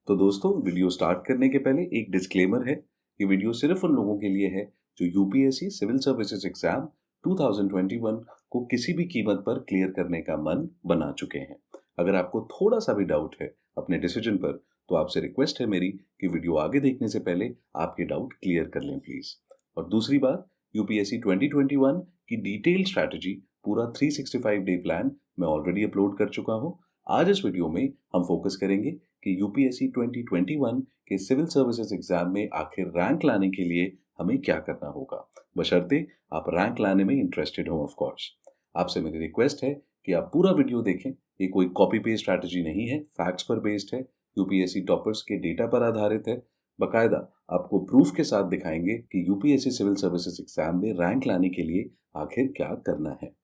तो दोस्तों video start करने के पहले एक डिस्क्लेमर है कि वीडियो सिर्फ उन लोगों के लिए है जो यूपीएससी सिविल सर्विसेज एग्जाम 2021 को किसी भी कीमत पर क्लियर करने का मन बना चुके हैं। अगर आपको थोड़ा सा भी डाउट है अपने डिसीजन पर तो आपसे रिक्वेस्ट है मेरी कि वीडियो आगे देखने से पहले आपके डाउट क्लियर कर लें प्लीज। और दूसरी बात, यूपीएससी 2021 की डिटेल स्ट्रैटेजी पूरा 365 डे प्लान मैं ऑलरेडी अपलोड कर चुका हूँ। आज इस वीडियो में हम फोकस करेंगे कि यूपीएससी 2021 के सिविल सर्विसेज एग्जाम में आखिर रैंक लाने के लिए हमें क्या करना होगा, बशर्ते आप रैंक लाने में इंटरेस्टेड हो। ऑफ कोर्स आपसे मेरी रिक्वेस्ट है कि आप पूरा वीडियो देखें। ये कोई कॉपी पेस्ट स्ट्रैटेजी नहीं है, फैक्ट्स पर बेस्ड है, यूपीएससी टॉपर्स के डेटा पर आधारित है। बकायदा आपको प्रूफ के साथ दिखाएंगे कि यूपीएससी सिविल सर्विसेज एग्जाम में रैंक लाने के लिए आखिर क्या करना है।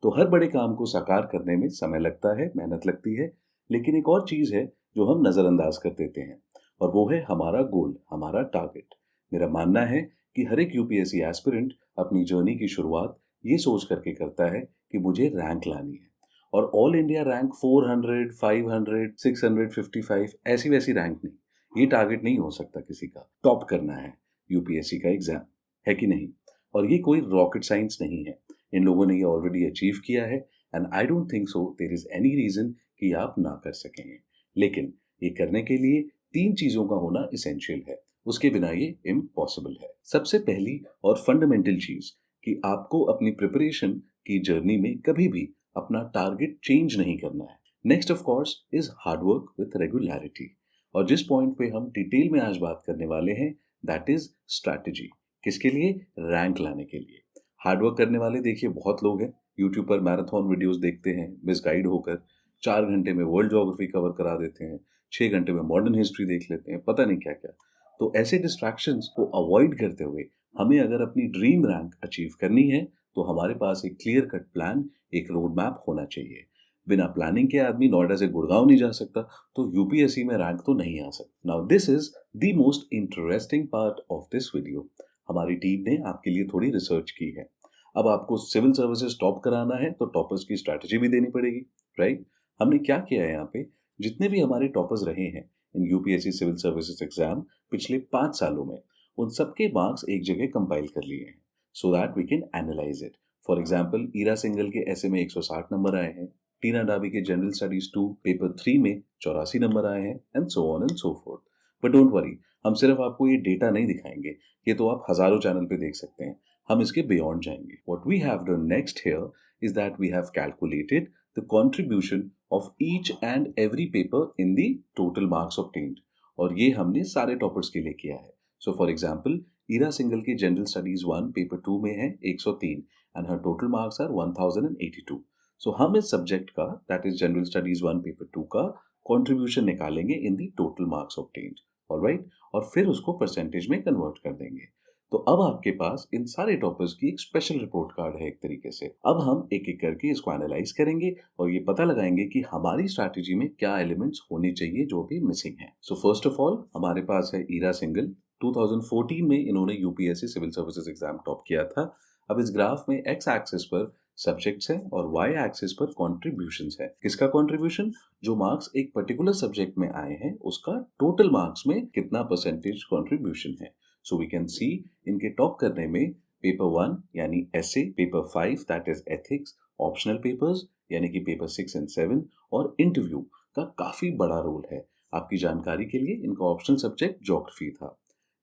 तो हर बड़े काम को साकार करने में समय लगता है, मेहनत लगती है, लेकिन एक और चीज है जो हम नजरअंदाज कर देते हैं और वो है हमारा गोल, हमारा टारगेट। मेरा मानना है कि हर एक यूपीएससी एस्पिरेंट अपनी जर्नी की शुरुआत ये सोच करके करता है कि मुझे रैंक लानी है, और ऑल इंडिया रैंक 400, 500, 655 ऐसी वैसी रैंक नहीं, ये टारगेट नहीं हो सकता किसी का। टॉप करना है यूपीएससी का एग्जाम, है कि नहीं? और ये कोई रॉकेट साइंस नहीं है, इन लोगों ने ये ऑलरेडी अचीव किया है and I don't think so there is any reason कि आप ना कर सकेंगे। लेकिन ये करने के लिए तीन चीजों का होना इसेंशियल है, उसके बिना ये इम्पॉसिबल है। सबसे पहली और फंडामेंटल चीज कि आपको अपनी प्रिपरेशन की जर्नी में कभी भी अपना टारगेट चेंज नहीं करना है। Next of course is hard work with regularity, और जिस पॉइंट पे हम डिटेल में आज बात करने वाले हैं दैट इज स्ट्रैटेजी। किसके लिए? रैंक लाने के लिए। हार्डवर्क करने वाले देखिए बहुत लोग हैं, यूट्यूब पर मैराथन वीडियोस देखते हैं मिसगाइड होकर, 4 घंटे में वर्ल्ड ज्योग्राफी कवर करा देते हैं, 6 घंटे में मॉडर्न हिस्ट्री देख लेते हैं, पता नहीं क्या क्या। तो ऐसे डिस्ट्रैक्शंस को अवॉइड करते हुए हमें अगर अपनी ड्रीम रैंक अचीव करनी है तो हमारे पास एक क्लियर कट प्लान, एक रोड मैप होना चाहिए। बिना प्लानिंग के आदमी नोएडा से गुड़गांव नहीं जा सकता, तो यूपीएससी में रैंक तो नहीं आ सकता। Now this is the most interesting part of this video. हमारी टीम ने आपके लिए थोड़ी रिसर्च की है। अब आपको सिविल सर्विसेज टॉप कराना है तो टॉपर्स की स्ट्रैटेजी भी देनी पड़ेगी, राइट? हमने क्या किया है यहाँ पे, जितने भी हमारे टॉपर्स रहे हैं in UPSC civil services exam पिछले 5 सालों में, उन सबके मार्क्स एक जगह कंपाइल कर लिए हैं so that we can analyse it. For example, Ira Singhal के ऐसे में 160 नंबर आए हैं, टीना डाबी के जनरल स्टडीज 2 पेपर 3 में 84 नंबर आए हैं, and so on and so fourth. But don't worry, हम सिर्फ आपको ये डेटा नहीं दिखाएंगे, ये तो आप हजारों चैनल पे देख सकते हैं। हम इसके बियॉन्ड जाएंगे। What we have done next here is that we have calculated the contribution of each and every paper in the total marks obtained, और ये हमने सारे टॉपर्स के लिए किया है। So for example, Ira Singhal की जनरल स्टडीज 1 पेपर 2 में है 103 and her total marks are 1082। So हम इस सब्जेक्ट का, that is general studies 1 paper 2 का कंट्रीब्यूशन निकालेंगे in the total marks obtained, alright, और फिर उसको परसेंटेज में कन्वर्ट कर देंगे। तो अब आपके पास इन सारे टॉपर्स की एक स्पेशल रिपोर्ट कार्ड है एक तरीके से। अब हम एक एक करके इसको एनालाइज करेंगे और ये पता लगाएंगे कि हमारी स्ट्रैटेजी में क्या एलिमेंट्स होने चाहिए जो भी मिसिंग है। सो फर्स्ट ऑफ ऑल हमारे पास है ईरा सिंगल। 2014 में इन्होंने UPSC civil services exam top किया था। अब इस ग्राफ में एक्स एक्सिस पर सब्जेक्ट्स है और वाई एक्सिस पर कॉन्ट्रीब्यूशंस है। किसका कॉन्ट्रीब्यूशन? जो मार्क्स एक पर्टिकुलर सब्जेक्ट में आए हैं उसका टोटल मार्क्स में कितना परसेंटेज कॉन्ट्रीब्यूशन है। सो वी कैन सी इनके टॉप करने में पेपर 1 यानी essay, paper 5 that is ethics, optional papers यानी कि पेपर 6 एंड 7 और इंटरव्यू का काफी बड़ा रोल है। आपकी जानकारी के लिए इनका ऑप्शनल सब्जेक्ट ज्योग्राफी था।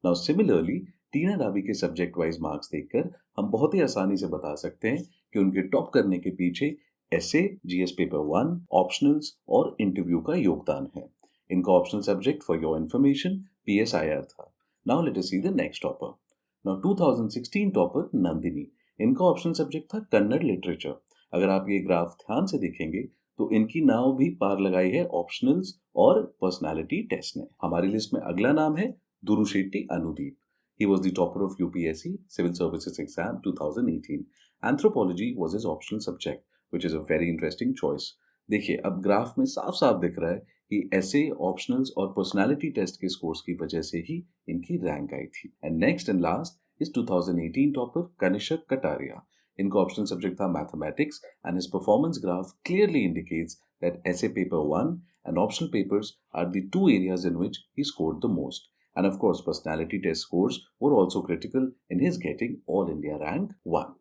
नाउ सिमिलरली टीना डाबी के सब्जेक्ट वाइज मार्क्स देखकर हम बहुत ही आसानी से बता सकते हैं कि उनके टॉप करने के पीछे एसे, जीएस पेपर 1, ऑप्शनल्स और इंटरव्यू का योगदान है। इनका optional subject for your information PSIR था। Now let us see the next topper. Now 2016 topper Nandini, इनका ऑप्शनल सब्जेक्ट था कन्नड़ लिटरेचर। अगर आप ये ग्राफ ध्यान से देखेंगे तो इनकी नाव भी पार लगाई है ऑप्शनल्स और पर्सनालिटी टेस्ट ने। हमारी लिस्ट में अगला नाम है Durishetty Anudeep. He was the topper of UPSC Civil Services Exam 2018. Anthropology was his optional subject, which is a very interesting choice. देखिए अब ग्राफ में साफ साफ दिख रहा है कि ऐसे ऑप्शनल्स और पर्सनालिटी टेस्ट के स्कोर्स की वजह से ही इनकी रैंक आई थी। And next and last is 2018 topper Kanishak Kataria. इनका ऑप्शनल सब्जेक्ट था mathematics and his performance graph clearly indicates that essay paper 1 and optional papers are the two areas in which he scored the most. And of course, personality test scores were also critical in his getting All India rank 1.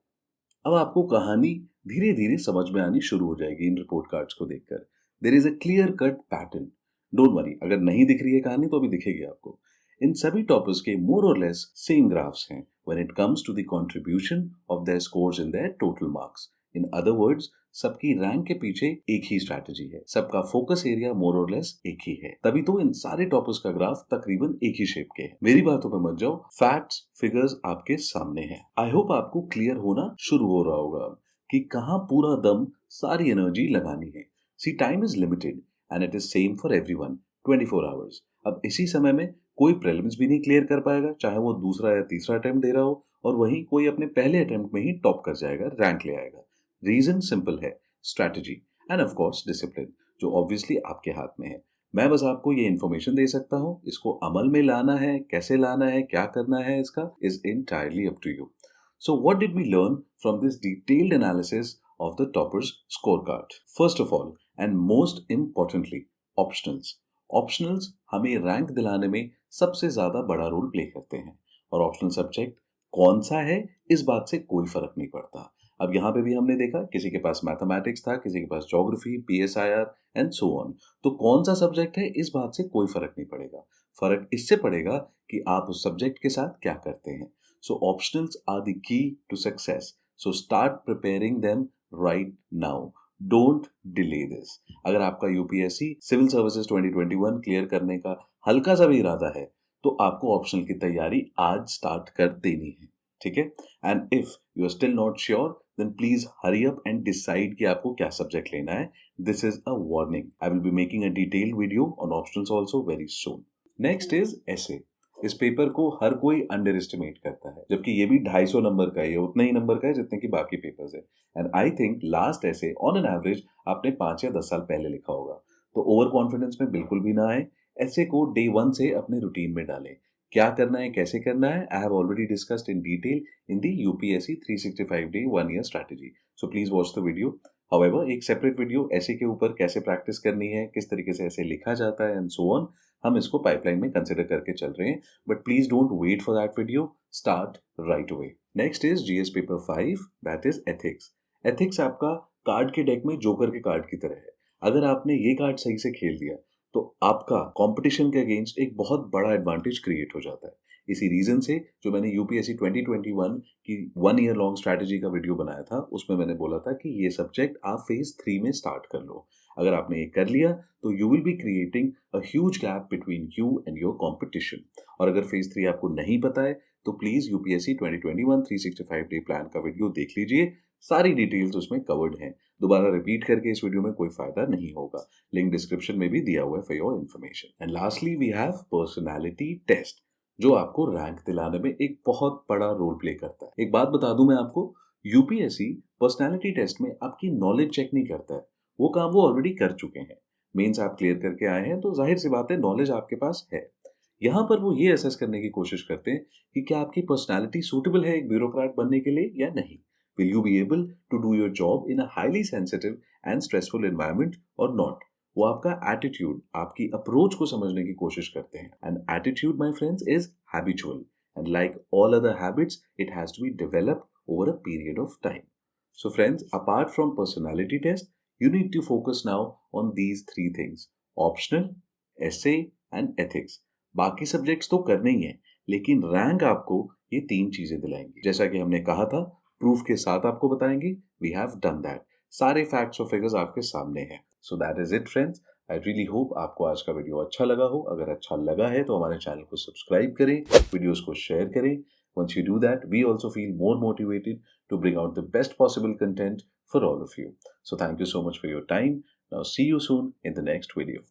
अब आपको कहानी धीरे धीरे समझ में आनी शुरू हो जाएगी इन रिपोर्ट कार्ड्स को देखकर. There is a clear cut pattern. Don't worry, अगर नहीं दिख रही है कहानी तो अभी दिखेगी आपको. इन सभी टॉपर्स के मोर और लेस सेम ग्राफ्स हैं when it comes to the contribution of their scores in their total marks. In other words, सबकी रैंक के पीछे एक ही स्ट्रैटेजी है, सबका फोकस एरिया मोर और लेस एक ही है. तभी तो इन सारे टॉपर्स का ग्राफ तकरीबन एक ही शेप के है. मेरी बातों पे मत जाओ, फैक्ट्स फिगर्स आपके सामने हैं. आई होप आपको क्लियर होना शुरू हो रहा होगा कि कहाँ पूरा दम सारी एनर्जी लगानी है. See time is limited and it is same for everyone, 24 hours. अब इसी समय में कोई प्रीलिम्स भी नहीं क्लियर कर पाएगा, चाहे वो दूसरा या तीसरा अटेम्प्ट दे रहा हो, और वहीं कोई अपने पहले अटेम्प्ट में ही टॉप कर जाएगा, रैंक ले आएगा. रीजन सिंपल है, strategy end of course discipline, जो ऑब्वियसली आपके हाथ में है. मैं बस आपको ये इन्फॉर्मेशन दे सकता हूँ, इसको अमल में लाना है, कैसे लाना है, क्या करना है, इसका is entirely up to you. So what did we learn from this detailed analysis of the topper's scorecard? First of all, and most importantly, optionals. Optionals हमें रैंक दिलाने में सबसे ज्यादा बड़ा रोल प्ले करते हैं, और ऑप्शनल सब्जेक्ट कौन सा है इस बात से कोई फर्क नहीं पड़ता. अब यहाँ पे भी हमने देखा, किसी के पास मैथमेटिक्स था, किसी के पास geography, PSIR and so on. तो कौन सा सब्जेक्ट है इस बात से कोई फर्क नहीं पड़ेगा. फर्क इससे पड़ेगा कि आप उस सब्जेक्ट के साथ क्या करते हैं. So optionals are the key to success. So start preparing them right now. Don't delay this. अगर आपका UPSC सिविल सर्विसेज 2021 क्लियर करने का हल्का सा भी इरादा है, तो आपको ऑप्शनल की तैयारी आज स्टार्ट कर देनी है. ठीक है? And if you are still not sure, then please hurry up and decide कि आपको क्या सब्जेक्ट लेना है. This is a warning. I will be making a detailed video on optionals also very soon. Next is essay. इस paper को हर कोई under estimate करता है, जबकि ये भी 250 नंबर का है, उतना ही नंबर का है जितने की बाकी पेपर्स है. एंड आई थिंक लास्ट ऐसे ऑन एन एवरेज आपने 5 या 10 साल पहले लिखा होगा. तो ओवर कॉन्फिडेंस में बिल्कुल भी ना आए. ऐसे को डे 1 से अपने रूटीन में डालें. क्या करना है, कैसे करना है, I have already discussed in detail in the UPSC 365 day 1 year strategy. So please watch the video. However, एक सेपरेट वीडियो ऐसे के ऊपर कैसे प्रैक्टिस करनी है, किस तरीके से ऐसे लिखा जाता है एंड सो ऑन, हम इसको पाइपलाइन में कंसिडर करके चल रहे हैं. But please don't wait for that video, start right away. Next is GS paper 5, that is ethics. Ethics आपका कार्ड के डेक में जोकर के कार्ड की तरह है. अगर आपने ये कार्ड सही से खेल दिया तो आपका कंपटीशन के अगेंस्ट एक बहुत बड़ा एडवांटेज क्रिएट हो जाता है. इसी रीजन से जो मैंने UPSC 2021 की 1 ईयर लॉन्ग स्ट्रैटेजी का वीडियो बनाया था, उसमें मैंने बोला था कि ये सब्जेक्ट आप फेज 3 में स्टार्ट कर लो. अगर आपने ये कर लिया तो you will be creating a huge gap between you and your competition. और अगर फेज 3 आपको नहीं पता है तो प्लीज UPSC 2021 365 डे प्लान का वीडियो देख लीजिए. सारी डिटेल्स उसमें कवर्ड हैं. दोबारा रिपीट करके इस वीडियो में कोई फायदा नहीं होगा. लिंक डिस्क्रिप्शन में भी दिया हुआ है for your information. And lastly we have personality test, जो आपको रैंक दिलाने में एक बहुत बड़ा रोल प्ले करता है. एक बात बता दूं मैं आपको, UPSC पर्सनालिटी टेस्ट में आपकी नॉलेज चेक नहीं करता है. वो काम वो ऑलरेडी कर चुके हैं. मेंस आप क्लियर करके आए हैं तो जाहिर सी बात है नॉलेज आपके पास है. यहाँ पर वो ये असेस करने की कोशिश करते हैं कि क्या आपकी पर्सनालिटी सूटेबल है एक ब्यूरोक्रेट बनने के लिए या नहीं. Will you be able to do your job in a highly sensitive and stressful environment और नॉट. वो आपका एटीट्यूड, आपकी अप्रोच को समझने की कोशिश करते हैं. And attitude my friends is habitual, and like all other habits it has to be developed over a period of time. So friends, apart from personality test, you need to focus now on these 3 things: optional, essay and ethics. बाकी subjects तो करने ही हैं, लेकिन rank आपको ये 3 चीजें दिलाएंगी. जैसा कि हमने कहा था, प्रूफ के साथ आपको बताएंगे. We have done that. सारे फैक्ट्स और फिगर्स आपके सामने हैं. So that is it friends. I really hope आपको आज का वीडियो अच्छा लगा हो. अगर अच्छा लगा है तो हमारे चैनल को सब्सक्राइब करें, वीडियोस को शेयर करें. Once you do that, we also feel more motivated to bring out the best possible content for all of you. So thank you so much for your time. Now see you soon in the next video.